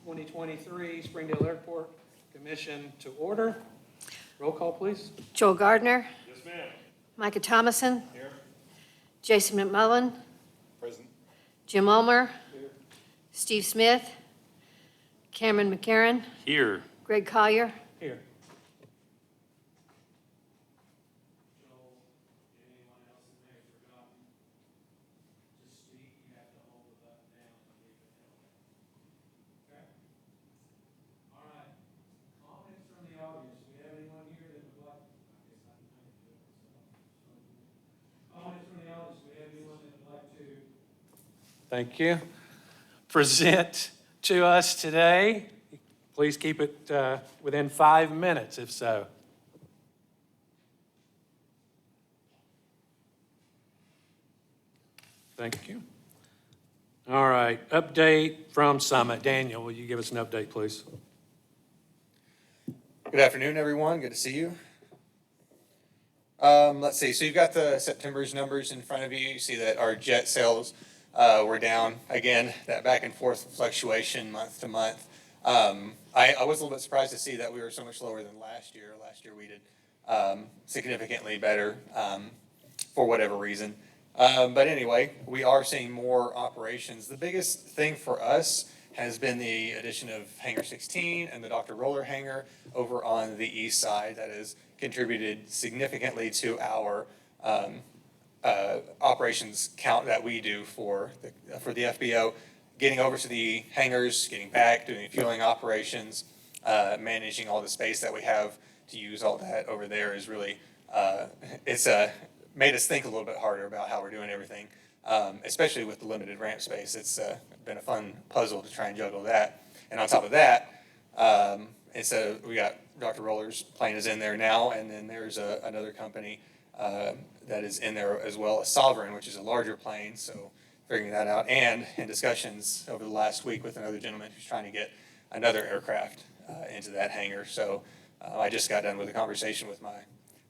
2023 Springdale Airport Commission to order. Roll call, please. Joel Gardner. Yes, ma'am. Micah Thomason. Here. Jason McMullen. Present. Jim Ulmer. Steve Smith. Cameron McCarron. Here. Greg Collier. Here. Thank you. Present to us today. Please keep it within 5 minutes, if so. Thank you. All right, update from Summit. Daniel, will you give us an update, please? Good afternoon, everyone. Good to see you. Let's see. So you've got the September's numbers in front of you. You see that our jet sales were down again. That back and forth fluctuation month to month. I was a little bit surprised to see that we were so much lower than last year. Last year we did significantly better for whatever reason. But anyway, we are seeing more operations. The biggest thing for us has been the addition of Hangar 16 and the Dr. Roller hangar over on the east side. That has contributed significantly to our operations count that we do for the FBO. Getting over to the hangars, getting back, doing fueling operations, managing all the space that we have to use all that over there is really, it's made us think a little bit harder about how we're doing everything, especially with the limited ramp space. It's been a fun puzzle to try and juggle that. And on top of that, we got Dr. Roller's plane is in there now, and then there's another company that is in there as well, a Sovereign, which is a larger plane, so figuring that out. And in discussions over the last week with another gentleman who's trying to get another aircraft into that hangar. So I just got done with a conversation with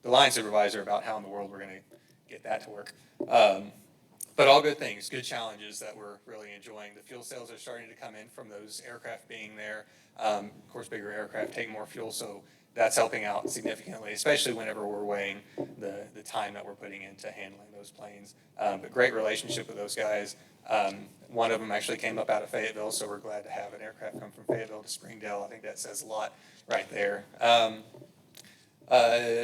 the line supervisor about how in the world we're gonna get that to work. But all good things, good challenges that we're really enjoying. The fuel sales are starting to come in from those aircraft being there. Of course, bigger aircraft take more fuel, so that's helping out significantly, especially whenever we're weighing the time that we're putting into handling those planes. But great relationship with those guys. One of them actually came up out of Fayetteville, so we're glad to have an aircraft come from Fayetteville to Springdale. I think that says a lot right there.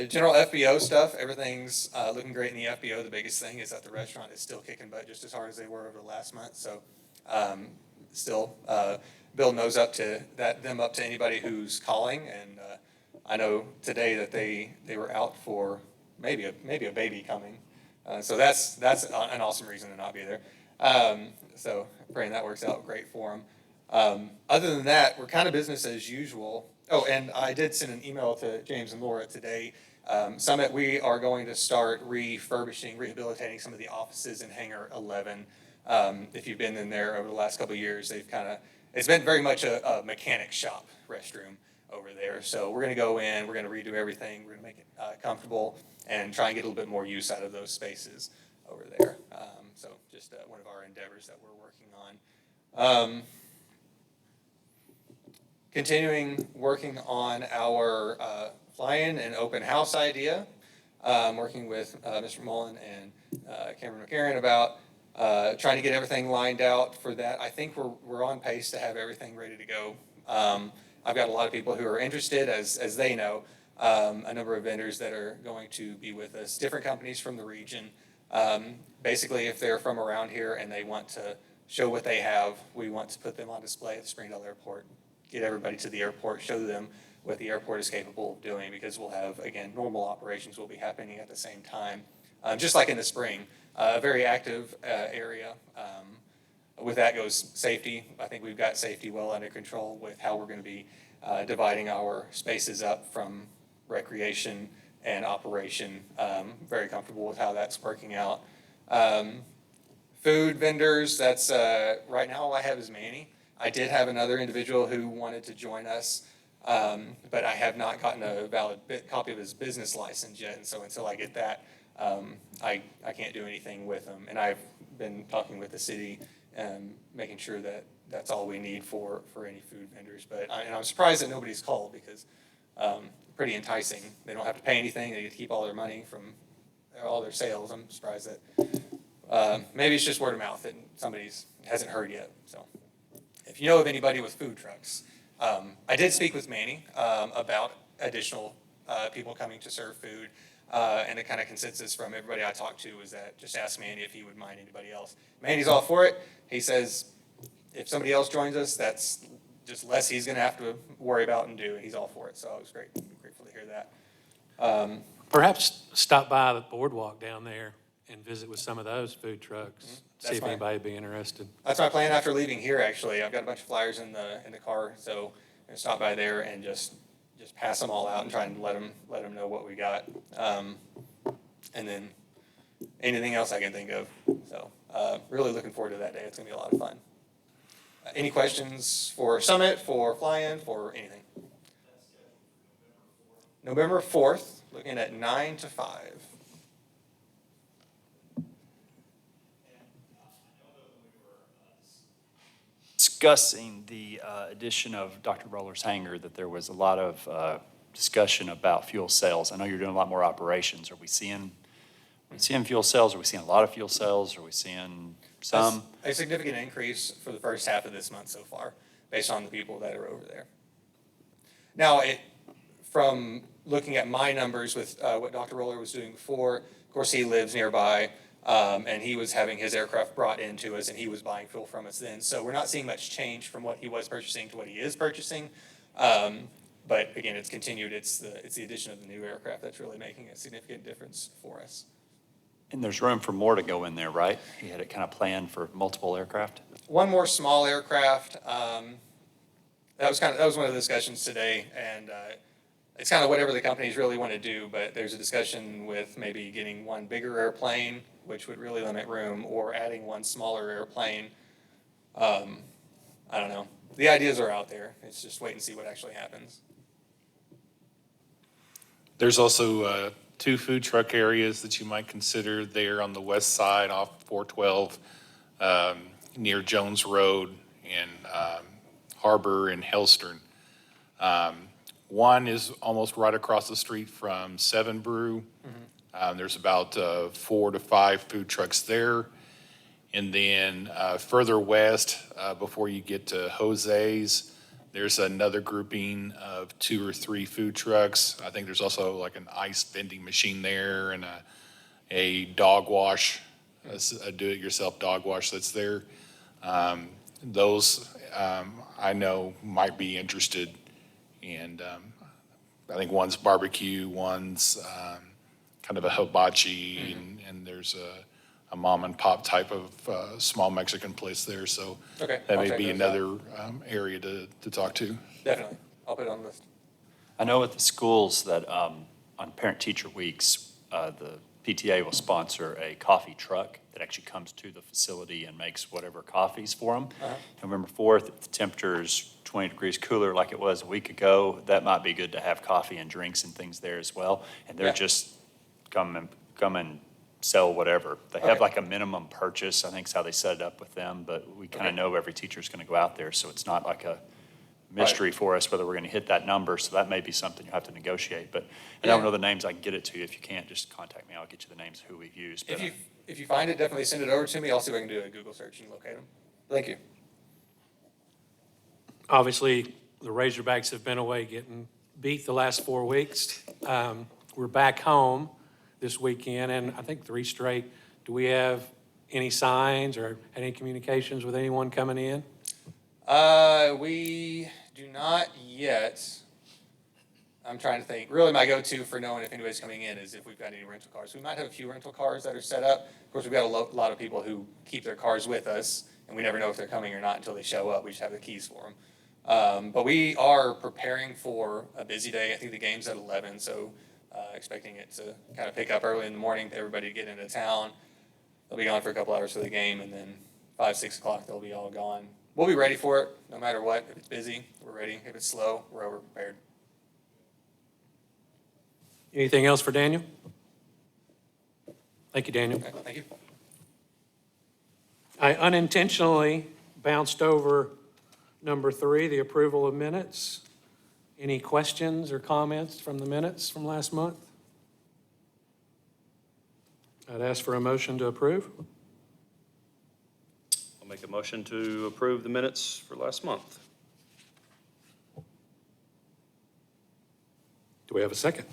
General FBO stuff, everything's looking great in the FBO. The biggest thing is that the restaurant is still kicking butt just as hard as they were over the last month. So still building those up to them up to anybody who's calling. And I know today that they were out for maybe a baby coming. So that's an awesome reason to not be there. So praying that works out great for them. Other than that, we're kind of business as usual. Oh, and I did send an email to James and Laura today. Summit, we are going to start rehabilitating some of the offices in Hangar 11. If you've been in there over the last couple of years, it's been very much a mechanic shop restroom over there. So we're going to go in, we're going to redo everything, we're going to make it comfortable and try and get a little bit more use out of those spaces over there. So just one of our endeavors that we're working on. Continuing working on our fly-in and open house idea. Working with Mr. Mullen and Cameron McCarron about trying to get everything lined out for that. I think we're on pace to have everything ready to go. I've got a lot of people who are interested, as they know, a number of vendors that are going to be with us, different companies from the region. Basically, if they're from around here and they want to show what they have, we want to put them on display at the Springdale Airport, get everybody to the airport, show them what the airport is capable of doing, because we'll have, again, normal operations will be happening at the same time. Just like in the spring, a very active area. With that goes safety. I think we've got safety well under control with how we're going to be dividing our spaces up from recreation and operation. Very comfortable with how that's working out. Food vendors, that's right now all I have is Manny. I did have another individual who wanted to join us, but I have not gotten a valid copy of his business license yet, and so until I get that, I can't do anything with him. And I've been talking with the city and making sure that that's all we need for any food vendors. But, and I'm surprised that nobody's called because, pretty enticing. They don't have to pay anything. They get to keep all their money from all their sales. I'm surprised that, maybe it's just word of mouth and somebody's hasn't heard yet. So if you know of anybody with food trucks, I did speak with Manny, about additional, people coming to serve food. And the kind of consensus from everybody I talked to was that just ask Manny if he would mind anybody else. Manny's all for it. He says if somebody else joins us, that's just less he's gonna have to worry about and do, and he's all for it. So I was grateful to hear that. Perhaps stop by the boardwalk down there and visit with some of those food trucks. See That's if fine. anybody would be interested. That's my plan after leaving here, actually. I've got a bunch of flyers in the car, so I'm gonna stop by there and just pass them all out and try and let them know what we got. And then anything else I can think of. So, really looking forward to that day. It's gonna be a lot of fun. Any questions for Summit, for Fly-In, for anything? November 4th, looking at 9 to 5. Discussing the addition of Dr. Roller's hangar, that there was a lot of discussion about fuel cells. I know you're doing a lot more operations. Are we seeing fuel cells? Are we seeing a lot of fuel cells? Are we seeing some? A significant increase for the first half of this month so far, based on the people that are over there. Now, from looking at my numbers with what Dr. Roller was doing before, of course, he lives nearby, and he was having his aircraft brought into us, and he was buying fuel from us then. So we're not seeing much change from what he was purchasing to what he is purchasing. But again, it's continued. It's the addition of the new aircraft that's really making a significant difference for us. And there's room for more to go in there, right? He had it kind of planned for multiple aircraft? One more small aircraft. That was one of the discussions today, and it's kind of whatever the companies really want to do. But there's a discussion with maybe getting one bigger airplane, which would really limit room, or adding one smaller airplane. I don't know. The ideas are out there. It's just wait and see what actually happens. There's also 2 food truck areas that you might consider there on the west side off 412, near Jones Road in Harbor and Hellstern. One is almost right across the street from Seven Brew. There's about 4 to 5 food trucks there. And then further west, before you get to Jose's, there's another grouping of 2 or 3 food trucks. I think there's also like an ice vending machine there and a dog wash, a do-it-yourself dog wash that's there. Those I know might be interested. And I think one's barbecue, one's kind of a hibachi, and there's a mom and pop type of small Mexican place there. So Okay, that I'll may check be those out. another area to talk to. Definitely. I'll put it on the list. I know at the schools that on parent-teacher weeks, the PTA will sponsor a coffee truck that actually comes to the facility and makes whatever coffees for them. November 4th, if the temperature's 20 degrees cooler like it was a week ago, that might be good to have coffee and drinks and things there as well. And they're Yeah. just come and sell whatever. They have Okay. like a minimum purchase, I think is how they set it up with them, but we kind of Okay. know every teacher's going to go out there, so it's not like a mystery for us whether we're going to hit that number, so that may be something you have to negotiate. But I don't Yeah. know the names, I can get it to you. If you can't, just contact me, I'll get you the names of who we've used. But, If you find it, definitely send it over to me. I'll see if I can do a Google search and locate them. Thank you. Obviously, the Razorbacks have been away getting beat the last 4 weeks. We're back home this weekend, and I think 3 straight. Do we have any signs or any communications with anyone coming in? We do not yet. I'm trying to think. Really, my go-to for knowing if anybody's coming in is if we've got any rental cars. We might have a few rental cars that are set up. Of course, we've got a lot of people who keep their cars with us, and we never know if they're coming or not until they show up. We just have the keys for them. But we are preparing for a busy day. I think the game's at 11, so expecting it to kind of pick up early in the morning, everybody to get into town. They'll be gone for a couple hours for the game, and then 5, 6 o'clock, they'll be all gone. We'll be ready for it, no matter what. If it's busy, we're ready. If it's slow, we're over-prepared. Anything else for Daniel? Thank you, Daniel. Okay, thank you. I unintentionally bounced over Number 3, the approval of minutes. Any questions or comments from the minutes from last month? I'd ask for a motion to approve. I'll make a motion to approve the minutes for last month. Do we have a second?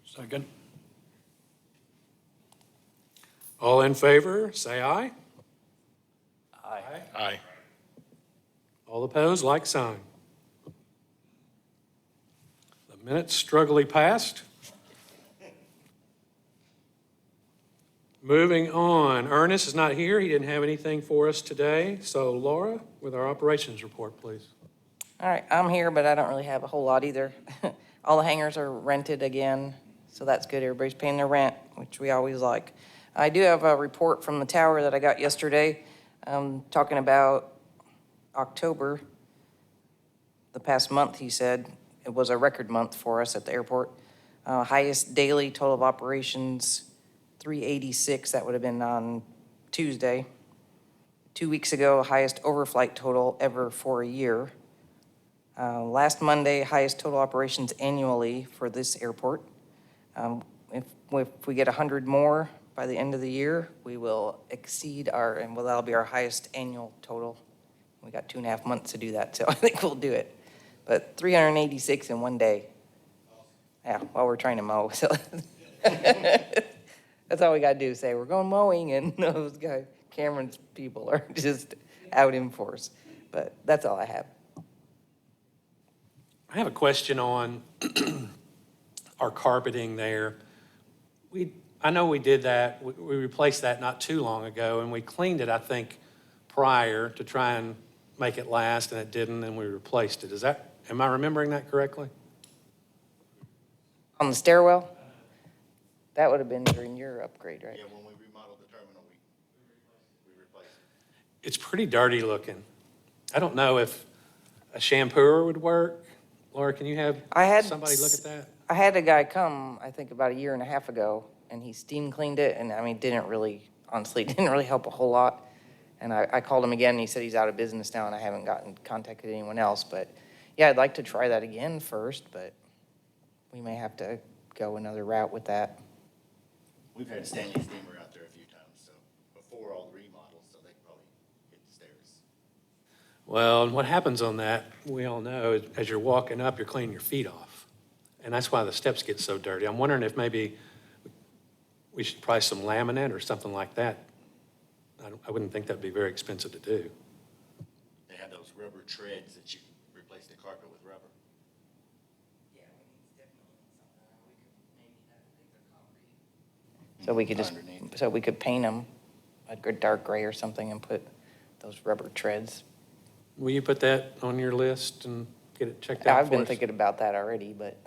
Second. All in favor, say aye. Aye. Aye. All opposed, like sign. The minutes strugglingly passed. Moving on, Ernest is not here. He didn't have anything for us today. So Laura, with our operations report, please. All right, I'm here, but I don't really have a whole lot either. All the hangars are rented again, so that's good. Everybody's paying their rent, which we always like. I do have a report from the tower that I got yesterday, talking about October. The past month, he said, it was a record month for us at the airport. Highest daily total of operations, 386. That would have been on Tuesday. 2 weeks ago, highest overflight total ever for a year. Last Monday, highest total operations annually for this airport. If we get 100 more by the end of the year, we will exceed that'll be our highest annual total. We got 2.5 months to do that, so I think we'll do it. But 386 in one day. Yeah, while we're trying to mow, so. That's all we gotta do, say, we're going mowing, and those guys, Cameron's people are just out in force. But that's all I have. I have a question on our carpeting there. I know we did that, we replaced that not too long ago, and we cleaned it, I think, prior to try and make it last, and it didn't, and we replaced it. Am I remembering that correctly? On the stairwell? That would have been during your upgrade, right? Yeah, when we remodeled the terminal, we replaced it. It's pretty dirty looking. I don't know if a shampooer would work. Laura, can you have I had somebody look at that? I had a guy come, I think about 1.5 years ago, and he steam cleaned it, and I mean, honestly, didn't really help a whole lot. And I called him again, and he said he's out of business now, and I haven't contacted anyone else. But yeah, I'd like to try that again first, but we may have to go another route with that. We've had a Stanley steamer out there a few times, so before all the remodels, so they probably hit the stairs. Well, and what happens on that, we all know, is as you're walking up, you're cleaning your feet off. And that's why the steps get so dirty. I'm wondering if maybe we should price some laminate or something like that. I wouldn't think that'd be very expensive to do. They have those rubber treads that you replace the carpet with rubber. So we could paint them a good dark gray or something and put those rubber treads. Will you put that on your list and get it checked out I've for been us? thinking about that already, but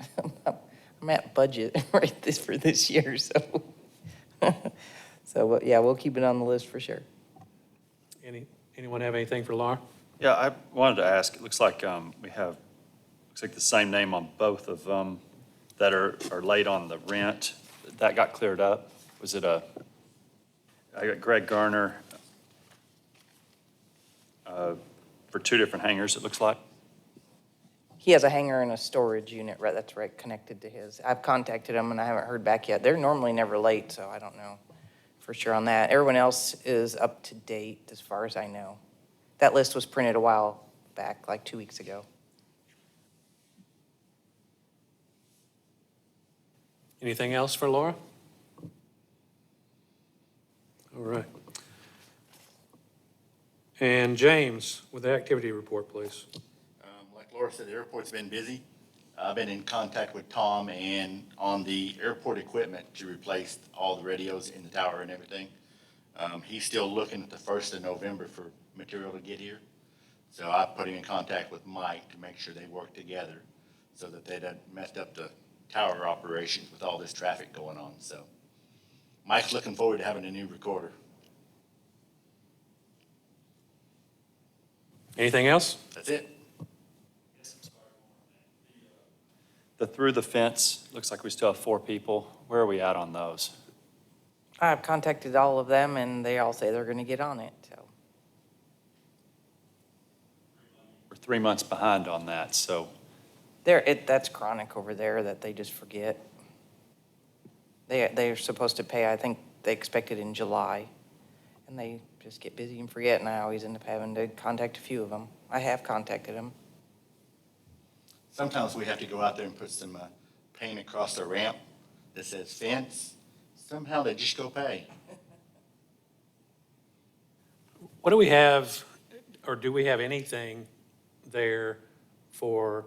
I'm at budget for this year, so. So, yeah, we'll keep it on the list for sure. Anyone have anything for Laura? Yeah, I wanted to ask, it looks like we have, looks like the same name on both of them that are late on the rent. That got cleared up. Was it I got Greg Garner for 2 different hangars, it looks like. He has a hangar and a storage unit, right, that's right, connected to his. I've contacted him and I haven't heard back yet. They're normally never late, so I don't know for sure on that. Everyone else is up to date as far as I know. That list was printed a while back, like 2 weeks ago. Anything else for Laura? All right. And James, with the activity report, please. Like Laura said, the airport's been busy. I've been in contact with Tom and on the airport equipment to replace all the radios in the tower and everything. He's still looking at the 1st of November for material to get here. So I put him in contact with Mike to make sure they work together so that they don't mess up the tower operations with all this traffic going on. So Mike's looking forward to having a new recorder. Anything else? That's it. The through the fence, looks like we still have 4 people. Where are we at on those? I've contacted all of them, and they all say they're gonna get on it, so. We're 3 months behind on that, so That's chronic over there that they just forget. They're supposed to pay, I think they expect it in July, and they just get busy and forget, and I always end up having to contact a few of them. I have contacted them. Sometimes we have to go out there and put some paint across the ramp that says fence. Somehow they just go pay. What do we have, or do we have anything there for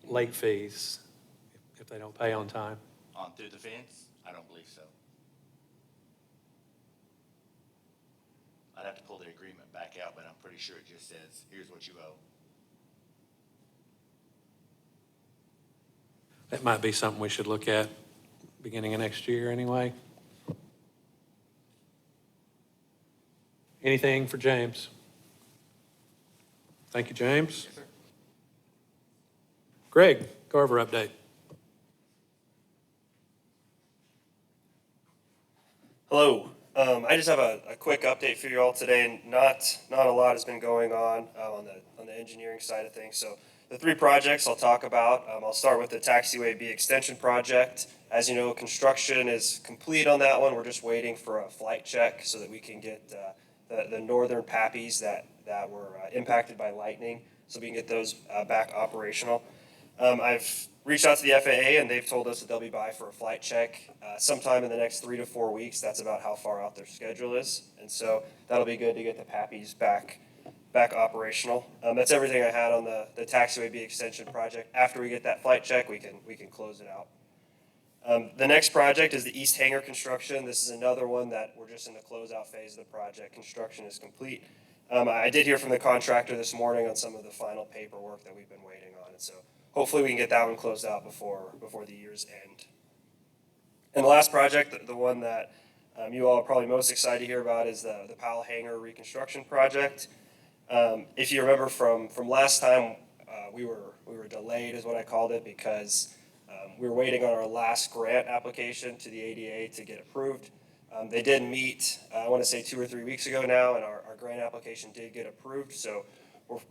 late fees if they don't pay on time? On through the fence? I don't believe so. I'd have to pull the agreement back out, but I'm pretty sure it just says, here's what you owe. That might be something we should look at beginning of next year anyway. Anything for James? Thank you, James. Yes, sir. Greg, Carver update. Hello. I just have a quick update for you all today, and not a lot has been going on the engineering side of things. So the 3 projects I'll talk about. I'll start with the Taxiway B extension project. As you know, construction is complete on that one. We're just waiting for a flight check so that we can get the northern PAPIs that were impacted by lightning, so we can get those back operational. I've reached out to the FAA, and they've told us that they'll be by for a flight check sometime in the next 3 to 4 weeks. That's about how far out their schedule is. And so that'll be good to get the PAPIs back operational. That's everything I had on the Taxiway B extension project. After we get that flight check, we can close it out. The next project is the East Hangar construction. This is another one that we're just in the closeout phase of the project. Construction is complete. I did hear from the contractor this morning on some of the final paperwork that we've been waiting on. And so hopefully we can get that one closed out before the year's end. And the last project, the one that you all are probably most excited to hear about, is the Powell Hangar reconstruction project. If you remember from last time, we were delayed, is what I called it, because we were waiting on our last grant application to the ADA to get approved. They did meet, I want to say 2 or 3 weeks ago now, and our grant application did get approved. So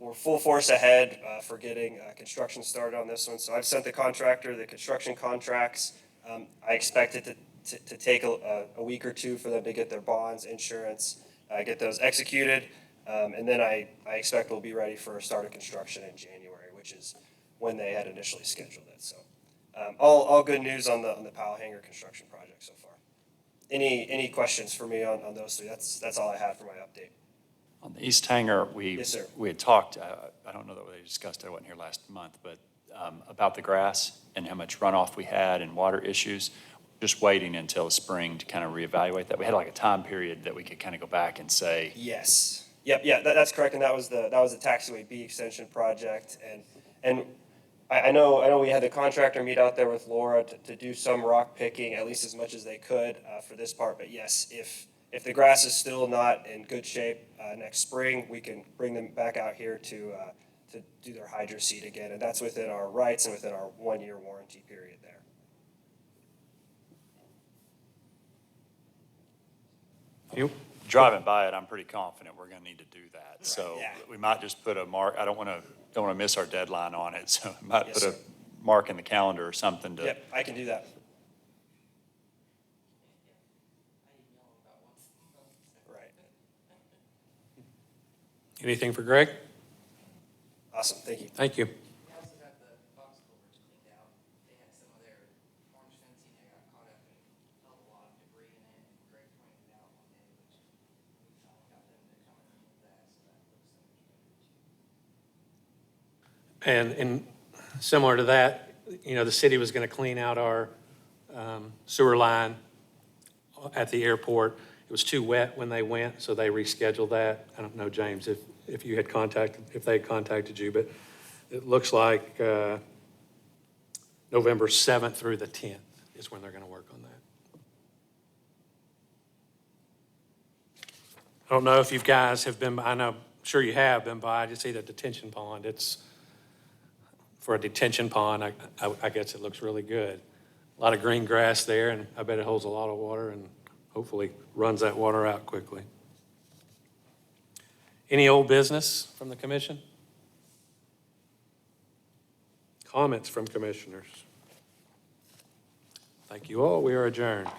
we're full force ahead for getting construction started on this one. So I've sent the contractor the construction contracts. I expect it to take a week or 2 for them to get their bonds, insurance, get those executed. And then I expect we'll be ready for a start of construction in January, which is when they had initially scheduled it. So all good news on the Powell Hangar construction project so far. Any questions for me on those 3? That's all I had for my update. on the East Hangar, Yes, sir. we had talked, I don't know that we discussed, I wasn't here last month, but about the grass and how much runoff we had and water issues. Just waiting until the spring to kind of reevaluate that. We had like a time period that we could kind of go back and say, Yes. Yep. Yeah. That's correct. And that was the Taxiway B extension project. And I know we had the contractor meet out there with Laura to do some rock picking, at least as much as they could for this part. But yes, if the grass is still not in good shape next spring, we can bring them back out here to do their hydro seed again. And that's within our rights and within our 1-year warranty period there. You? driving by it, I'm pretty confident we're gonna need to do that. So yeah. we might just put a mark, I don't wanna miss our deadline on it, so we might Yes, put a sir. mark in the calendar or something to. Yep, I can do that. Right. Anything for Greg? Awesome. Thank you. Thank you. They also got the box culverts cleaned out. They had some of their orange fencing that got caught up in a hell of a lot of debris in it. And Greg pointed it out one day, which we finally got them to come and remove that, so that looks so much better too. And similar to that, you know, the city was going to clean out our sewer line at the airport. It was too wet when they went, so they rescheduled that. I don't know, James, if you had contacted, if they had contacted you, but it looks like November 7th through the 10th is when they're going to work on that. I don't know if you guys have been, I know, sure you have been by, I just see the detention pond. It's, for a detention pond, I guess it looks really good. A lot of green grass there, and I bet it holds a lot of water, and hopefully runs that water out quickly. Any old business from the commission? Comments from commissioners? Thank you all. We are adjourned.